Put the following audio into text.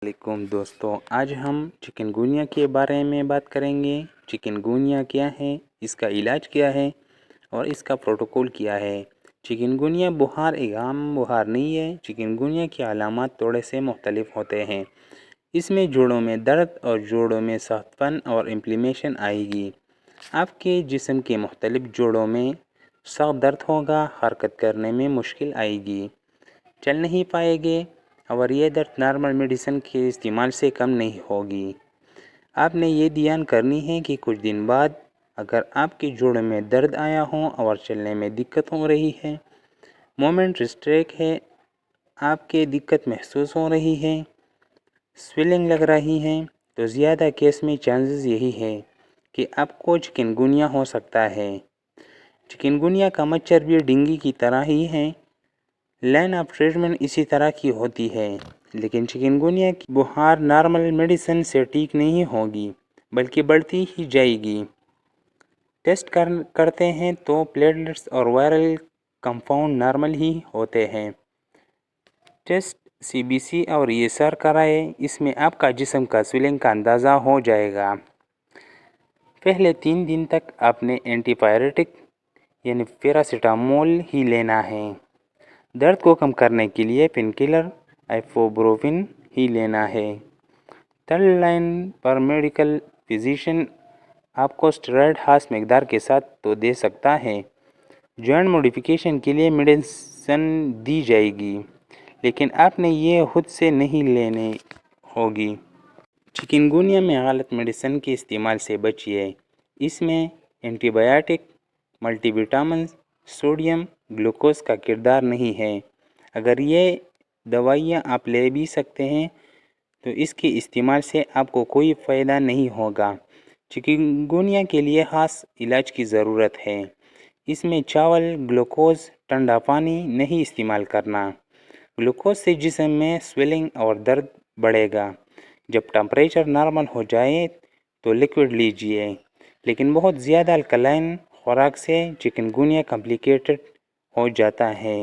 علیکم دوستوں، آج ہم چکن گونیا کے بارے میں بات کریں گے۔ چکن گونیا کیا ہے، اس کا علاج کیا ہے اور اس کا پروٹوکول کیا ہے۔ چکن گونیا بخار ایک عام بخار نہیں ہے۔ چکن گونیا کی علامات تھوڑے سے مختلف ہوتے ہیں۔ اس میں جوڑوں میں درد اور جوڑوں میں سخت پن اور انفلیمیشن آئے گی۔ آپ کے جسم کے مختلف جوڑوں میں سخت درد ہوگا، حرکت کرنے میں مشکل آئے گی، چل نہیں پائے گے، اور یہ درد نارمل میڈیسن کے استعمال سے کم نہیں ہوگی۔ آپ نے یہ دھیان کرنی ہے کہ کچھ دن بعد اگر آپ کے جوڑوں میں درد آیا ہو اور چلنے میں دقت ہو رہی ہے، مومنٹ ریسٹریک ہے، آپ کے دقت محسوس ہو رہی ہے، سویلنگ لگ رہی ہے، تو زیادہ کیس میں چانسز یہی ہے کہ آپ کو چکن گونیا ہو سکتا ہے۔ چکن گونیا کا مچھر بھی ڈینگی کی طرح ہی ہے۔ لائن آف ٹریٹمنٹ اسی طرح کی ہوتی ہے، لیکن چکن گونیا کی بخار نارمل میڈیسن سے ٹھیک نہیں ہوگی بلکہ بڑھتی ہی جائے گی۔ ٹیسٹ کرتے ہیں تو پلیٹلیٹس اور وائرل کمپاؤنڈ نارمل ہی ہوتے ہیں۔ ٹیسٹ CBC اور ESR کرائے، اس میں آپ کا جسم کا سویلنگ کا اندازہ ہو جائے گا۔ پہلے 3 دن تک آپ نے اینٹی پائریٹک یعنی پیراسیٹامول ہی لینا ہے۔ درد کو کم کرنے کے لیے پین کلر آئیبوپروفین ہی لینا ہے۔ تھرڈ لائن پر میڈیکل فزیشین آپ کو اسٹیرائڈ خاص مقدار کے ساتھ تو دے سکتا ہے۔ جوائنٹ موڈیفیکیشن کے لیے میڈیسن دی جائے گی، لیکن آپ نے یہ خود سے نہیں لینی ہوگی۔ چکن گونیا میں غلط میڈیسن کے استعمال سے بچیے۔ اس میں antibiotic, multivitamins, sodium, glucose کا کردار نہیں ہے۔ اگر یہ دوائیاں آپ لے بھی سکتے ہیں تو اس کے استعمال سے آپ کو کوئی فائدہ نہیں ہوگا۔ چکن گونیا کے لیے خاص علاج کی ضرورت ہے۔ اس میں چاول، گلوکوز، ٹھنڈا پانی نہیں استعمال کرنا۔ گلوکوز سے جسم میں سویلنگ اور درد بڑھے گا۔ جب ٹمپریچر نارمل ہو جائے تو لیکوڈ لیجیے، لیکن بہت زیادہ الکلائن خوراک سے چکن گونیا کمپلیکیٹڈ ہو جاتا ہے۔